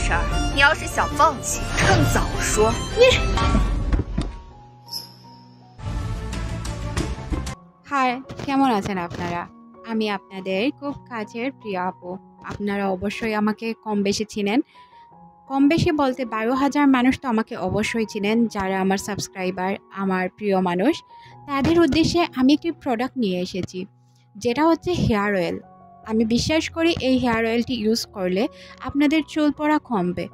事儿，你要是想放弃，趁早说。হাই, কেমন আছেন আপনারা? আমি আপনাদের খুব কাছের প্রিয় আপু। আপনারা অবশ্যই আমাকে কম বেশি চিনেন। কম বেশি বলতে 12,000 মানুষ তো আমাকে অবশ্যই চিনেন, যারা আমার সাবস্ক্রাইবার, আমার প্রিয় মানুষ। তাদের উদ্দেশ্যে আমি একটি প্রোডাক্ট নিয়ে এসেছি, যেটা হচ্ছে হেয়ার অয়েল। আমি বিশ্বাস করি এই হেয়ার অয়েলটি ইউজ করলে আপনাদের চুল পড়া কমবে।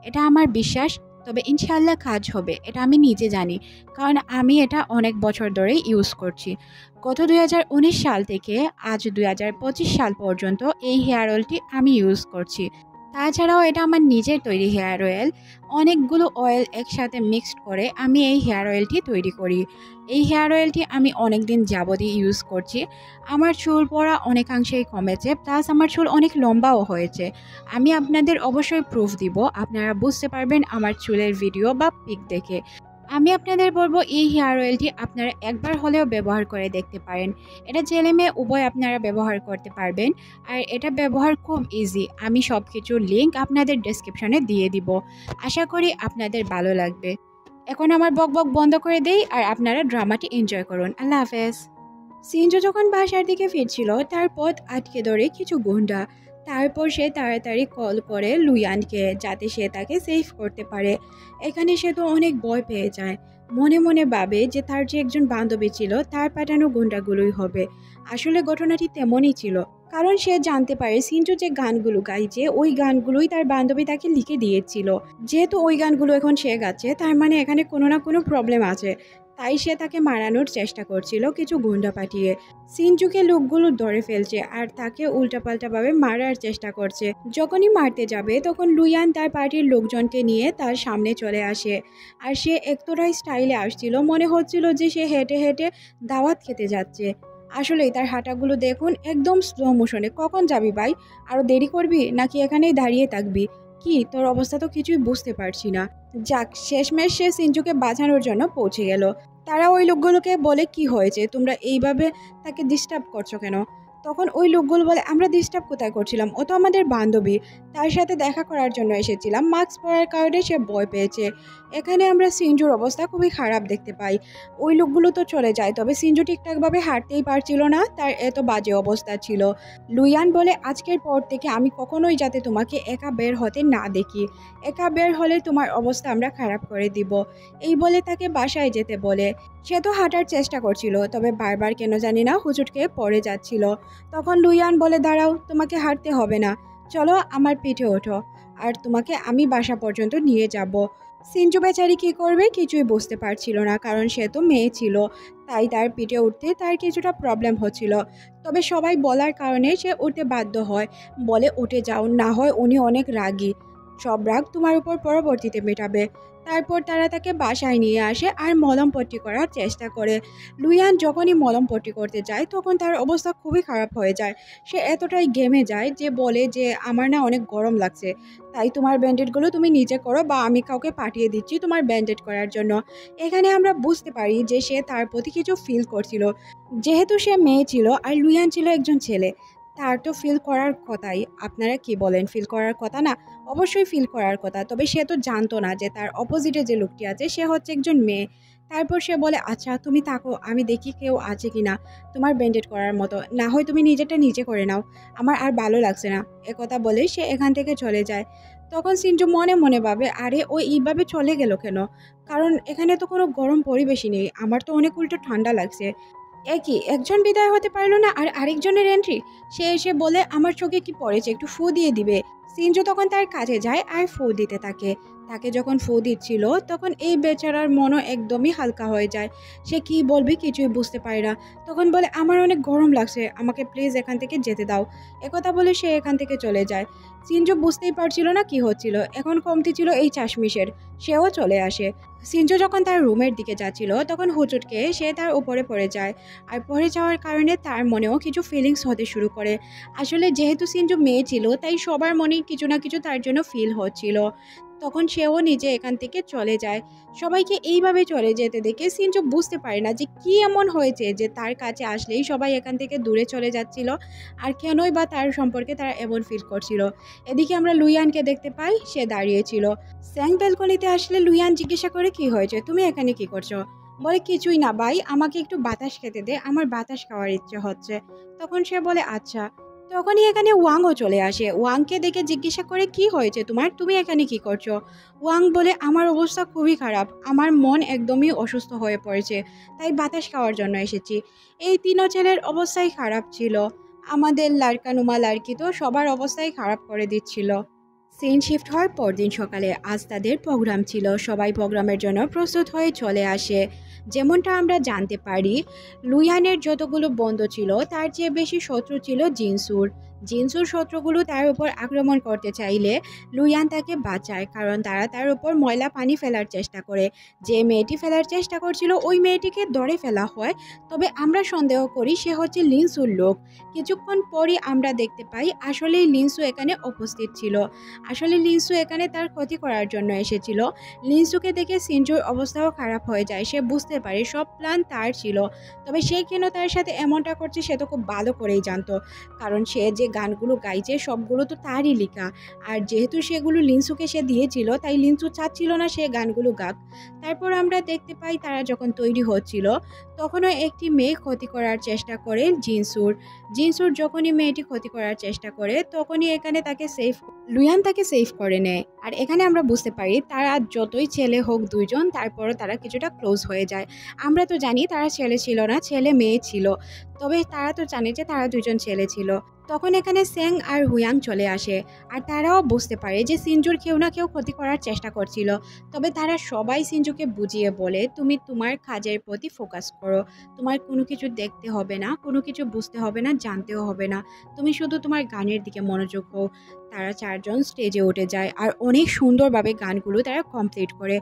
এটা আমার বিশ্বাস, তবে ইনশাআল্লাহ কাজ হবে, এটা আমি নিজে জানি, কারণ আমি এটা অনেক বছর ধরেই ইউজ করছি। গত 2019 সাল থেকে আজ 2025 সাল পর্যন্ত এই হেয়ার অয়েলটি আমি ইউজ করছি। তাছাড়াও এটা আমার নিজের তৈরি হেয়ার অয়েল। অনেকগুলো অয়েল একসাথে মিক্সড করে আমি এই হেয়ার অয়েলটি তৈরি করি। এই হেয়ার অয়েলটি আমি অনেক দিন যাবতই ইউজ করছি। আমার চুল পড়া অনেকাংশেই কমেছে, প্লাস আমার চুল অনেক লম্বাও হয়েছে। আমি আপনাদের অবশ্যই প্রুফ দিব, আপনারা বুঝতে পারবেন আমার চুলের ভিডিও বা পিক দেখে। আমি আপনাদের বলবো এই হেয়ার অয়েলটি আপনারা একবার হলেও ব্যবহার করে দেখতে পারেন। এটা ছেলে মেয়ে উভয় আপনারা ব্যবহার করতে পারবেন, আর এটা ব্যবহার খুব ইজি। আমি সব কিছুর লিঙ্ক আপনাদের ডেসক্রিপশনে দিয়ে দিব। আশা করি আপনাদের ভালো লাগবে। এখন আমার বকবক বন্ধ করে দেই, আর আপনারা ড্রামাটি এনজয় করুন। আল্লাহ হাফেজ। সিনজো যখন বাসার দিকে ফিরছিল, তার পথ আটকে ধরে কিছু গুন্ডা। তারপর সে তাড়াতাড়ি কল করে লুয়ানকে, যাতে সে তাকে সেভ করতে পারে। এখানে সে তো অনেক ভয় পেয়ে যায়। মনে মনে ভাবে যে তার যে একজন বান্ধবী ছিল, তার পাঠানো গুন্ডাগুলোই হবে। আসলে ঘটনাটি তেমনই ছিল, কারণ সে জানতে পারে সিনজো যে গানগুলো গাইছে, ওই গানগুলোই তার বান্ধবী তাকে লিখে দিয়েছিল। যেহেতু ওই গানগুলো এখন সে গাচ্ছে, তার মানে এখানে কোনো না কোনো প্রবলেম আছে। তাই সে তাকে মারানোর চেষ্টা করছিল কিছু গুন্ডা পাঠিয়ে। সিনজুকে লোকগুলো ধরে ফেলছে আর তাকে উল্টাপাল্টাভাবে মারার চেষ্টা করছে। যখনই মারতে যাবে, তখন লুয়ান তার পার্টির লোকজনকে নিয়ে তার সামনে চলে আসে। আর সে একতরাই স্টাইলে আসছিল, মনে হচ্ছিল যে সে হেঁটে হেঁটে দাওয়াত খেতে যাচ্ছে। আসলেই তার হাঁটাগুলো দেখুন, একদম স্লো মোশনে। কখন যাবি ভাই? আরও দেরি করবি নাকি এখানেই দাঁড়িয়ে থাকবি? কি তোর অবস্থা তো কিছুই বুঝতে পারছি না। যাক, শেষমেশ সে সিনজুকে বাঁচানোর জন্য পৌঁছে গেল। তারা ওই লোকগুলোকে বলে, কি হয়েছে, তোমরা এইভাবে তাকে ডিস্টার্ব করছো কেন? তখন ওই লোকগুলো বলে, আমরা ডিস্টার্ব কোথায় করছিলাম, ও তো আমাদের বান্ধবী, তার সাথে দেখা করার জন্য এসেছিলাম। মাস্ক পরার কারণে সে ভয় পেয়েছে। এখানে আমরা সিনজুর অবস্থা খুবই খারাপ দেখতে পাই। ওই লোকগুলো তো চলে যায়, তবে সিনজু ঠিকঠাকভাবে হাঁটতেই পারছিল না, তার এত বাজে অবস্থা ছিল। লুয়ান বলে, আজকের পর থেকে আমি কখনোই যাতে তোমাকে একা বের হতে না দেখি। একা বের হলে তোমার অবস্থা আমরা খারাপ করে দিব। এই বলে তাকে বাসায় যেতে বলে। সে তো হাঁটার চেষ্টা করছিল, তবে বারবার কেন জানি না হুচুটকে পড়ে যাচ্ছিল। তখন লুয়ান বলে, দাঁড়াও, তোমাকে হাঁটতে হবে না, চলো আমার পিঠে ওঠো, আর তোমাকে আমি বাসা পর্যন্ত নিয়ে যাব। সিনজু বেচারি কী করবে কিছুই বুঝতে পারছিল না, কারণ সে তো মেয়ে ছিল। তাই তার পিঠে উঠতে তার কিছুটা প্রবলেম হচ্ছিল। তবে সবাই বলার কারণে সে উঠতে বাধ্য হয়। বলে, উঠে যাও, না হয় উনি অনেক রাগী, সব রাগ তোমার উপর পরবর্তীতে মেটাবে। তারপর তারা তাকে বাসায় নিয়ে আসে আর মলমপট্টি করার চেষ্টা করে। লুয়ান যখনই মলমপট্টি করতে যায়, তখন তার অবস্থা খুবই খারাপ হয়ে যায়। সে এতটাই ঘেমে যায় যে বলে যে, আমার না অনেক গরম লাগছে, তাই তোমার ব্যান্ডেডগুলো তুমি নিজে করো, বা আমি কাউকে পাঠিয়ে দিচ্ছি তোমার ব্যান্ডেড করার জন্য। এখানে আমরা বুঝতে পারি যে সে তার প্রতি কিছু ফিল করছিল। যেহেতু সে মেয়ে ছিল আর লুয়ান ছিল একজন ছেলে, তার তো ফিল করার কথাই। আপনারা কি বলেন, ফিল করার কথা না? অবশ্যই ফিল করার কথা। তবে সে তো জানতো না যে তার অপোজিটে যে লোকটি আছে সে হচ্ছে একজন মেয়ে। তারপর সে বলে, আচ্ছা তুমি থাকো, আমি দেখি কেউ আছে কি না তোমার ব্যান্ডেড করার মতো, না হয় তুমি নিজেরটা নিজে করে নাও, আমার আর ভালো লাগছে না। একথা বলে সে এখান থেকে চলে যায়। তখন সিনজু মনে মনে ভাবে, আরে ও এইভাবে চলে গেল কেন? কারণ এখানে তো কোনো গরম পরিবেশই নেই, আমার তো অনেক উল্টো ঠান্ডা লাগছে। একই একজন বিদায় হতে পারলো না আর আরেকজনের এন্ট্রি। সে এসে বলে, আমার চোখে কি পড়েছে, একটু ফু দিয়ে দিবে। সিনজো তখন তার কাজে যায় আর ফু দিতে থাকে। তাকে যখন ফু দিচ্ছিল, তখন এই বেচারার মনও একদমই হালকা হয়ে যায়। সে কি বলবে কিছুই বুঝতে পারে না। তখন বলে, আমার অনেক গরম লাগছে, আমাকে প্লিজ এখান থেকে যেতে দাও। একথা বলে সে এখান থেকে চলে যায়। সিনজো বুঝতেই পারছিল না কি হচ্ছিল। এখন কমতি ছিল এই চাশমিশের। সেও চলে আসে। সিনজো যখন তার রুমের দিকে যাচ্ছিল, তখন হুচুটকে সে তার উপরে পড়ে যায়। আর পড়ে যাওয়ার কারণে তার মনেও কিছু ফিলিংস হতে শুরু করে। আসলে যেহেতু সিনজু মেয়ে ছিল, তাই সবার মনেই কিছু না কিছু তার জন্য ফিল হচ্ছিল। তখন সেও নিজে এখান থেকে চলে যায়। সবাইকে এইভাবে চলে যেতে দেখে সিনজু বুঝতে পারে না যে কি এমন হয়েছে যে তার কাছে আসলেই সবাই এখান থেকে দূরে চলে যাচ্ছিল, আর কেনই বা তার সম্পর্কে তারা এমন ফিল করছিল। এদিকে আমরা লুইয়ানকে দেখতে পাই, সে দাঁড়িয়েছিল। স্যাং ব্যালকনিতে আসলে লুইয়ান জিজ্ঞাসা করে, কি হয়েছে, তুমি এখানে কি করছো? বলে, কিছুই না ভাই, আমাকে একটু বাতাস খেতে দে, আমার বাতাস খাওয়ার ইচ্ছে হচ্ছে। তখন সে বলে, আচ্ছা। তখনই এখানে ওয়াংও চলে আসে। ওয়াংকে দেখে জিজ্ঞাসা করে, কি হয়েছে তোমার, তুমি এখানে কি করছো? ওয়াং বলে, আমার অবস্থা খুবই খারাপ, আমার মন একদমই অসুস্থ হয়ে পড়েছে, তাই বাতাস খাওয়ার জন্য এসেছি। এই তিনও ছেলের অবস্থাই খারাপ ছিল, আমাদের লাড়কানুমা লাড়কি তো সবার অবস্থাই খারাপ করে দিচ্ছিল। সিন শিফট হওয়ার পরদিন সকালে আজ তাদের প্রোগ্রাম ছিল। সবাই প্রোগ্রামের জন্য প্রস্তুত হয়ে চলে আসে। যেমনটা আমরা জানতে পারি, লুইয়ানের যতগুলো বন্ধু ছিল তার চেয়ে বেশি শত্রু ছিল জিনসুর। জিনসুর শত্রুগুলো তার উপর আক্রমণ করতে চাইলে লুইয়ান তাকে বাঁচায়, কারণ তারা তার উপর ময়লা পানি ফেলার চেষ্টা করে। যে মেয়েটি ফেলার চেষ্টা করছিল ওই মেয়েটিকে ধরে ফেলা হয়, তবে আমরা সন্দেহ করি সে হচ্ছে লিনসুর লোক। কিছুক্ষণ পরই আমরা দেখতে পাই আসলেই লিনসু এখানে উপস্থিত ছিল। আসলে লিনসু এখানে তার ক্ষতি করার জন্য এসেছিল। লিনসুকে দেখে সিনজুর অবস্থাও খারাপ হয়ে যায়। সে বুঝতে পারে সব প্ল্যান তার ছিল, তবে সে কেন তার সাথে এমনটা করছে সে তো খুব ভালো করেই জানতো, কারণ সে যে গানগুলো গাইছে সবগুলো তো তারই লেখা। আর যেহেতু সেগুলো লিনসুকে সে দিয়েছিল, তাই লিনসু চাচ্ছিল না সে গানগুলো গাক। তারপর আমরা দেখতে পাই তারা যখন তৈরি হচ্ছিল তখনও একটি মেয়ে ক্ষতি করার চেষ্টা করে জিনসুর। জিনসুর যখনই মেয়েটি ক্ষতি করার চেষ্টা করে তখনই এখানে তাকে লুইয়ান তাকে সেভ করে নেয়। আর এখানে আমরা বুঝতে পারি তারা যতই ছেলে হোক দুইজন, তারপরও তারা কিছুটা ক্লোজ হয়ে যায়। আমরা তো জানি তারা ছেলে ছিল না, ছেলে মেয়ে ছিল, তবে তারা তো জানে যে তারা দুজন ছেলে ছিল। তখন এখানে স্যাং আর হুয়াং চলে আসে, আর তারাও বুঝতে পারে যে সিনজুর কেউ না কেউ ক্ষতি করার চেষ্টা করছিল। তবে তারা সবাই সিনজুকে বুঝিয়ে বলে, তুমি তোমার কাজের প্রতি ফোকাস করো, তোমার কোনো কিছু দেখতে হবে না, কোনো কিছু বুঝতে হবে না, জানতেও হবে না, তুমি শুধু তোমার গানের দিকে মনোযোগ হও। তারা চারজন স্টেজে উঠে যায় আর অনেক সুন্দরভাবে গানগুলো তারা কমপ্লিট করে।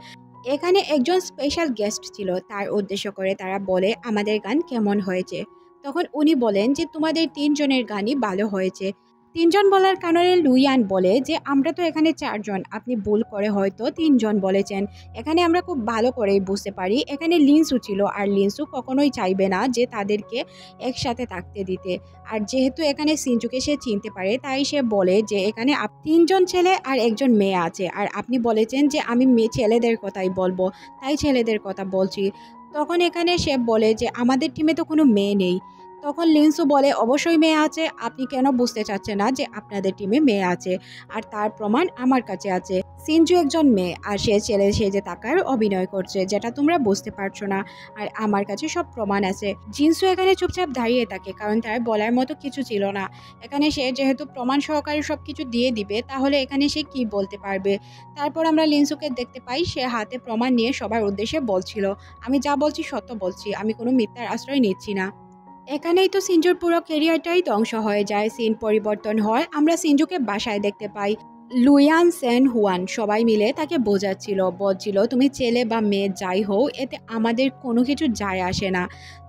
এখানে একজন স্পেশাল গেস্ট ছিল, তার উদ্দেশ্য করে তারা বলে, আমাদের গান কেমন হয়েছে? তখন উনি বলেন যে তোমাদের তিনজনের গানই ভালো হয়েছে। তিনজন বলার কারণে লুইয়ান বলে যে আমরা তো এখানে চারজন, আপনি ভুল করে হয়তো তিনজন বলেছেন। এখানে আমরা খুব ভালো করেই বুঝতে পারি এখানে লিনসু ছিল, আর লিনসু কখনোই চাইবে না যে তাদেরকে একসাথে থাকতে দিতে। আর যেহেতু এখানে সিনজুকে সে চিনতে পারে, তাই সে বলে যে এখানে তিনজন ছেলে আর একজন মেয়ে আছে, আর আপনি বলেছেন যে আমি ছেলেদের কথাই বলবো, তাই ছেলেদের কথা বলছি। তখন এখানে সে বলে যে আমাদের টিমে তো কোনো মেয়ে নেই। তখন লিনসু বলে, অবশ্যই মেয়ে আছে, আপনি কেন বুঝতে চাচ্ছেন না যে আপনাদের টিমে মেয়ে আছে, আর তার প্রমাণ আমার কাছে আছে। সিনজু একজন মেয়ে আর সে ছেলে সেজে থাকার অভিনয় করছে, যেটা তোমরা বুঝতে পারছো না, আর আমার কাছে সব প্রমাণ আছে। জিনসু এখানে চুপচাপ দাঁড়িয়ে থাকে, কারণ তার বলার মতো কিছু ছিল না। এখানে সে যেহেতু প্রমাণ সহকারে সব কিছু দিয়ে দিবে, তাহলে এখানে সে কি বলতে পারবে। তারপর আমরা লিনসুকে দেখতে পাই সে হাতে প্রমাণ নিয়ে সবার উদ্দেশ্যে বলছিল, আমি যা বলছি সত্য বলছি, আমি কোনো মিথ্যার আশ্রয় নিচ্ছি না। এখানেই তো সিনজুর পুরো ক্যারিয়ারটাই ধ্বংস হয়ে যায়। সিন পরিবর্তন হয়, আমরা সিনজুকে বাসায় দেখতে পাই। লুইয়ান, সেন, হুয়ান সবাই মিলে তাকে বলছিল তুমি ছেলে বা মেয়ে যাই হও, এতে আমাদের কোনো কিছু যায় আসে না।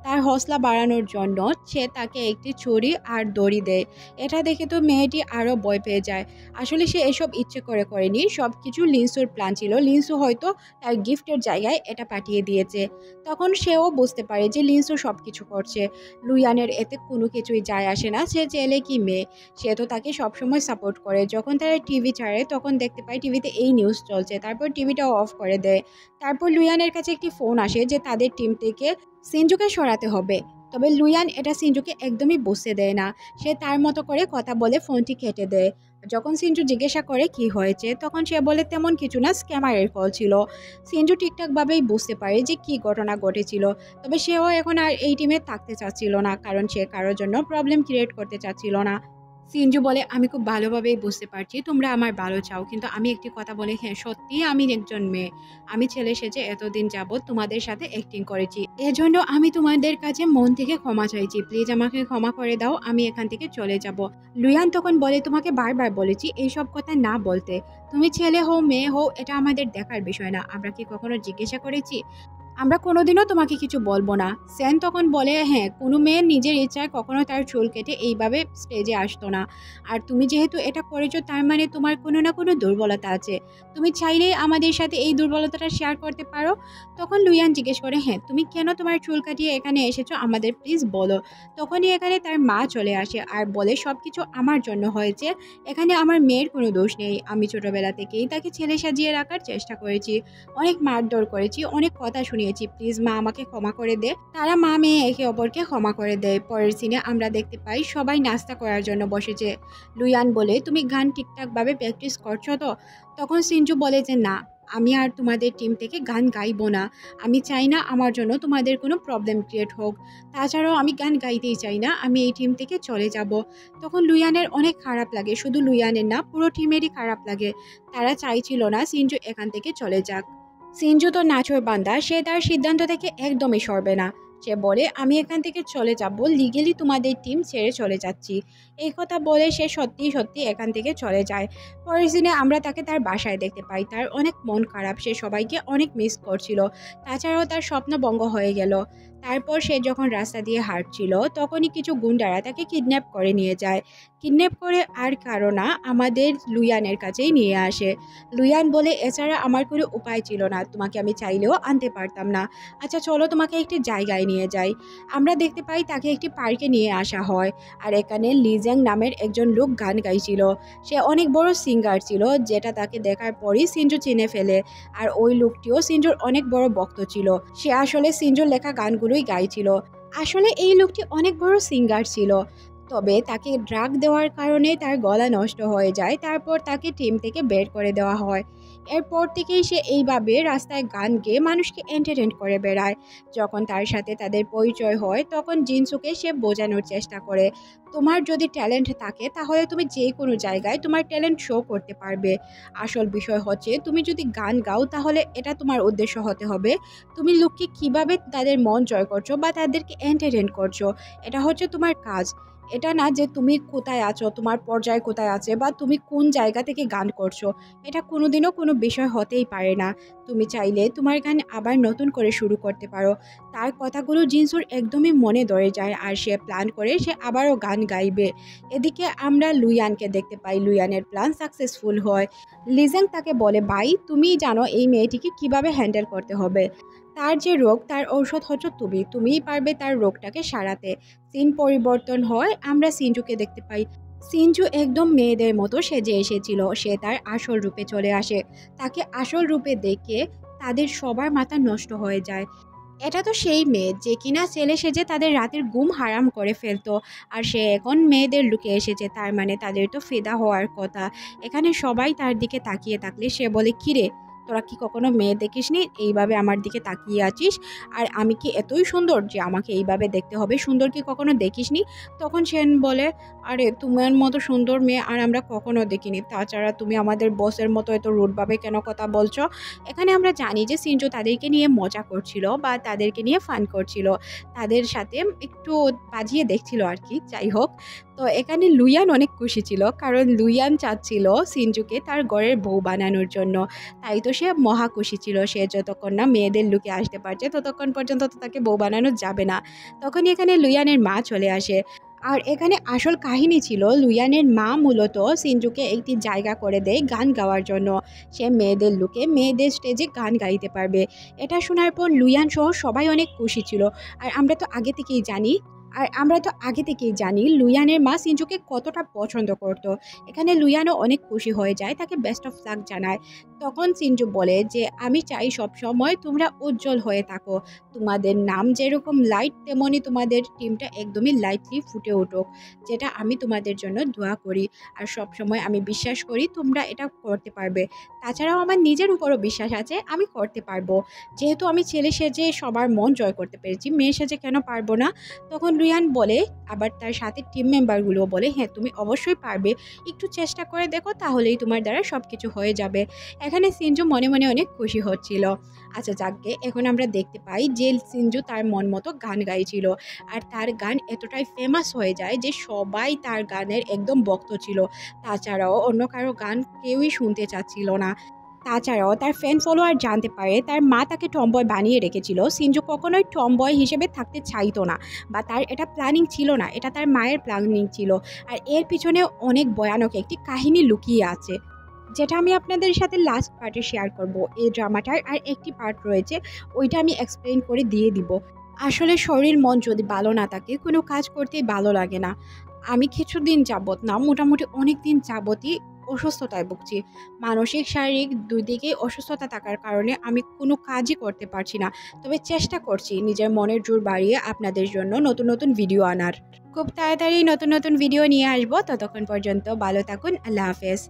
তার হৌসলা বাড়ানোর জন্য সে তাকে একটি ছুরি আর দড়ি দেয়। এটা দেখে তো মেয়েটি আরও ভয় পেয়ে যায়। আসলে সে এসব ইচ্ছে করে করেনি, সব কিছু লিনসুর প্ল্যান ছিল। লিনসু হয়তো তার গিফটের জায়গায় এটা পাঠিয়ে দিয়েছে। তখন সেও বুঝতে পারে যে লিনসু সব কিছু করছে। লুইয়ানের এতে কোনো কিছুই যায় আসে না, সে ছেলে কি মেয়ে, সে তো তাকে সবসময় সাপোর্ট করে। যখন তারা টিভি ছাড়ে তখন দেখতে পাই টিভিতে এই নিউজ চলছে, তারপর টিভিটাও অফ করে দেয়। তারপর লুইয়ানের কাছে একটি ফোন আসে যে তাদের টিম থেকে সিনজুকে সরাতে হবে। তবে লুইয়ান এটা সিনজুকে একদমই বুঝতে দেয় না, সে তার মতো করে কথা বলে ফোনটি কেটে দেয়। যখন সিনজু জিজ্ঞাসা করে কি হয়েছে, তখন সে বলে তেমন কিছু না, স্ক্যামারের কল ছিল। সিনজু ঠিকঠাকভাবেই বুঝতে পারে যে কি ঘটনা ঘটেছিল, তবে সেও এখন আর এই টিমে থাকতে চাচ্ছিল না, কারণ সে কারোর জন্য প্রবলেম ক্রিয়েট করতে চাচ্ছিল না। সিনজু বলে, আমি খুব ভালোভাবেই বুঝতে পারছি তোমরা আমার ভালো চাও, কিন্তু আমি একটি কথা বলে, হ্যাঁ সত্যি আমি একজন মেয়ে, আমি ছেলে সেজে এতদিন যাবৎ তোমাদের সাথে অ্যাক্টিং করেছি, এজন্য আমি তোমাদের কাছে মন থেকে ক্ষমা চাইছি, প্লিজ আমাকে ক্ষমা করে দাও, আমি এখান থেকে চলে যাব। লুইয়ান তখন বলে, তোমাকে বারবার বলেছি এইসব কথা না বলতে, তুমি ছেলে হও মেয়ে হও এটা আমাদের দেখার বিষয় না, আমরা কি কখনো জিজ্ঞাসা করেছি? আমরা কোনোদিনও তোমাকে কিছু বলবো না। সেন তখন বলে, হ্যাঁ, কোনো মেয়ে নিজের ইচ্ছায় কখনো তার চুল কেটে এইভাবে স্টেজে আসতো না। আর তুমি যেহেতু এটা করেছো তার মানে তোমার কোনো না কোনো দুর্বলতা আছে। তুমি চাইলেই আমাদের সাথে এই দুর্বলতাটা শেয়ার করতে পারো। তখন লুইয়ান জিজ্ঞেস করে, হ্যাঁ, তুমি কেন তোমার চুল কাটিয়ে এখানে এসেছো আমাদের প্লিজ বলো। তখনই এখানে তার মা চলে আসে আর বলে, সব কিছু আমার জন্য হয়েছে, এখানে আমার মেয়ের কোনো দোষ নেই। আমি ছোটবেলা থেকেই তাকে ছেলে সাজিয়ে রাখার চেষ্টা করেছি, অনেক মারধর করেছি, অনেক কথা শুনিয়েছি, প্লিজ মা আমাকে ক্ষমা করে দে। তারা মা মেয়ে একে অপরকে ক্ষমা করে দেয়। পরের সিনে আমরা দেখতে পাই সবাই নাস্তা করার জন্য বসেছে। লুইয়ান বলে, তুমি গান ঠিকঠাকভাবে প্র্যাকটিস করছো তো? তখন সিনজু বলে যে না, আমি আর তোমাদের টিম থেকে গান গাইবো না। আমি চাই না আমার জন্য তোমাদের কোনো প্রবলেম ক্রিয়েট হোক। তাছাড়াও আমি গান গাইতেই চাই না, আমি এই টিম থেকে চলে যাব। তখন লুইয়ানের অনেক খারাপ লাগে, শুধু লুইয়ানের না, পুরো টিমেরই খারাপ লাগে। তারা চাইছিল না সিনজু এখান থেকে চলে যাক। সিনজু তো নাচর বান্দা, সে তার সিদ্ধান্ত থেকে একদমই সরবে না। সে বলে, আমি এখান থেকে চলে যাব, লিগেলি তোমাদের টিম ছেড়ে চলে যাচ্ছি। এই কথা বলে সে সত্যি সত্যি এখান থেকে চলে যায়। পরের দিনে আমরা তাকে তার বাসায় দেখতে পাই। তার অনেক মন খারাপ, সে সবাইকে অনেক মিস করছিল। তাছাড়াও তার স্বপ্ন ভঙ্গ হয়ে গেল। তারপর সে যখন রাস্তা দিয়ে হাঁটছিল তখনই কিছু গুন্ডারা তাকে কিডন্যাপ করে নিয়ে যায়। কিডন্যাপ করে আর কারো না, আমাদের লুইয়ানের কাছেই নিয়ে আসে। লুইয়ান বলে, এছাড়া আমার কোনো উপায় ছিল না, তোমাকে আমি চাইলেও আনতে পারতাম না। আচ্ছা চলো তোমাকে একটি জায়গায় নিয়ে যাই। আমরা দেখতে পাই তাকে একটি পার্কে নিয়ে আসা হয়। আর এখানে লিজ্যাং নামের একজন লোক গান গাইছিল। সে অনেক বড় সিঙ্গার ছিল, যেটা তাকে দেখার পরই সিনজু চিনে ফেলে। আর ওই লোকটিও সিনজুর অনেক বড় ভক্ত ছিল। সে আসলে সিনজুর লেখা গানগুলোই গাইছিল। আসলে এই লোকটি অনেক বড় সিঙ্গার ছিল, তবে তাকে ড্রাগ দেওয়ার কারণে তার গলা নষ্ট হয়ে যায়। তারপর তাকে টিম থেকে বের করে দেওয়া হয়। এরপর থেকেই সে এইভাবে রাস্তায় গান গেয়ে মানুষকে এন্টারটেইন করে বেড়ায়। যখন তার সাথে তাদের পরিচয় হয় তখন জিনসুকে সে বোঝানোর চেষ্টা করে, তোমার যদি ট্যালেন্ট থাকে তাহলে তুমি যে কোনো জায়গায় তোমার ট্যালেন্ট শো করতে পারবে। আসল বিষয় হচ্ছে তুমি যদি গান গাও তাহলে এটা তোমার উদ্দেশ্য হতে হবে। তুমি লোককে কিভাবে তাদের মন জয় করছো বা তাদেরকে এন্টারটেইন করছো, এটা হচ্ছে তোমার কাজ। এটা না যে তুমি কোথায় আছো, তোমার পর্যায় কোথায় আছে, বা তুমি কোন জায়গা থেকে গান করছো, এটা কোনোদিনও কোনো বিষয় হতেই পারে না। তুমি চাইলে তোমার গান আবার নতুন করে শুরু করতে পারো। তার কথাগুলো জিনসুর একদমই মনে ধরে যায় আর সে প্ল্যান করে সে আবারও গান গাইবে। এদিকে আমরা লুইয়ানকে দেখতে পাই, লুইয়ানের প্ল্যান সাকসেসফুল হয়। লিজেং তাকে বলে, ভাই তুমি জানো এই মেয়েটিকে কিভাবে হ্যান্ডেল করতে হবে। তার যে রোগ তার ঔষধ হচ্ছে তুমিই পারবে তার রোগটাকে সারাতে। সিন পরিবর্তন হয়, আমরা সিনজুকে দেখতে পাই। সিনজু একদম মেয়েদের মতো সেজে এসেছিল, সে তার আসল রূপে চলে আসে। তাকে আসল রূপে দেখে তাদের সবার মাথা নষ্ট হয়ে যায়। এটা তো সেই মেয়ে যে কিনা ছেলে সেজে তাদের রাতের ঘুম হারাম করে ফেলতো, আর সে এখন মেয়েদের লুকে এসেছে, তার মানে তাদের তো ফিদা হওয়ার কথা। এখানে সবাই তার দিকে তাকিয়ে থাকলে সে বলে, কিরে তোরা কি কখনো মেয়ে দেখিসনি, এইভাবে আমার দিকে তাকিয়ে আছিস? আর আমি কি এতই সুন্দর যে আমাকে এইভাবে দেখতে হবে? সুন্দর কি কখনো দেখিসনি? তখন সেন বলে, আরে তোমার মতো সুন্দর মেয়ে আর আমরা কখনো দেখিনি, তাছাড়া তুমি আমাদের বসের মতো এত রুডভাবে কেন কথা বলছো? এখানে আমরা জানি যে সিনজু তাদেরকে নিয়ে মজা করছিল বা তাদেরকে নিয়ে ফান করছিল, তাদের সাথে একটু বাজিয়ে দেখছিল আর কি। যাই হোক, তো এখানে লুইয়ান অনেক খুশি ছিল, কারণ লুইয়ান চাচ্ছিল সিনজুকে তার ঘরের বউ বানানোর জন্য। তাই তো সে মহা খুশি ছিল। সে যতক্ষণ না মেয়েদের লুকে আসতে পারছে ততক্ষণ পর্যন্ত তো তাকে বউ বানানো যাবে না। তখনই এখানে লুইয়ানের মা চলে আসে। আর এখানে আসল কাহিনী ছিল, লুইয়ানের মা মূলত সিনজুকে একটি জায়গা করে দেয় গান গাওয়ার জন্য। সে মেয়েদের লুকে মেয়েদের স্টেজে গান গাইতে পারবে। এটা শোনার পর লুইয়ান সহ সবাই অনেক খুশি ছিল। আর আমরা তো আগে থেকেই জানি লুইয়ানের মা সিনজুকে কতটা পছন্দ করত। এখানে লুইয়ানও অনেক খুশি হয়ে যায়, তাকে বেস্ট অফ লাক জানায়। তখন সিনজু বলে যে আমি চাই সব সময় তোমরা উজ্জ্বল হয়ে থাকো, তোমাদের নাম যেরকম লাইট তেমনি তোমাদের টিমটা একদমই লাইটলি ফুটে উঠুক, যেটা আমি তোমাদের জন্য দোয়া করি। আর সব সময় আমি বিশ্বাস করি তোমরা এটা করতে পারবে। তাছাড়াও আমার নিজের উপরও বিশ্বাস আছে আমি করতে পারবো, যেহেতু আমি ছেলে সেজে সবার মন জয় করতে পেরেছি, মেয়ে সেজে কেন পারবো না? তখন লুইয়ান বলে, আবার তার সাথে টিম মেম্বারগুলো বলে, হ্যাঁ তুমি অবশ্যই পারবে, একটু চেষ্টা করে দেখো, তাহলেই তোমার দ্বারা সব কিছু হয়ে যাবে। এখানে সিনজু মনে মনে অনেক খুশি হচ্ছিল। আচ্ছা যাকগে, এখন আমরা দেখতে পাই যে সিনজু তার মন মতো গান গাইছিল। আর তার গান এতটাই ফেমাস হয়ে যায় যে সবাই তার গানের একদম ভক্ত ছিল। তাছাড়াও অন্য কারো গান কেউই শুনতে চাচ্ছিল না। তাছাড়াও তার ফ্যান ফলোয়ার জানতে পারে তার মা তাকে টমবয় বানিয়ে রেখেছিল। সিনজু কখনোই টমবয় হিসেবে থাকতে চাইতো না, বা তার এটা প্ল্যানিং ছিল না, এটা তার মায়ের প্ল্যানিং ছিল। আর এর পিছনে অনেক ভয়ানক একটি কাহিনী লুকিয়ে আছে, যেটা আমি আপনাদের সাথে লাস্ট পার্টে শেয়ার করব। এই ড্রামাটার আর একটি পার্ট রয়েছে, ওইটা আমি এক্সপ্লেন করে দিয়ে দিব। আসলে শরীর মন যদি ভালো না থাকে কোনো কাজ করতেই ভালো লাগে না। আমি কিছুদিন যাবত না, মোটামুটি অনেক দিন যাবতই অসুস্থতায় ভুগছি। মানসিক শারীরিক দুই দিকেই অসুস্থতা থাকার কারণে আমি কোনো কাজই করতে পারছি না। তবে চেষ্টা করছি নিজের মনের জোর বাড়িয়ে আপনাদের জন্য নতুন নতুন ভিডিও আনার। খুব তাড়াতাড়ি নতুন নতুন ভিডিও নিয়ে আসবো। ততক্ষণ পর্যন্ত ভালো থাকুন। আল্লাহ হাফেজ।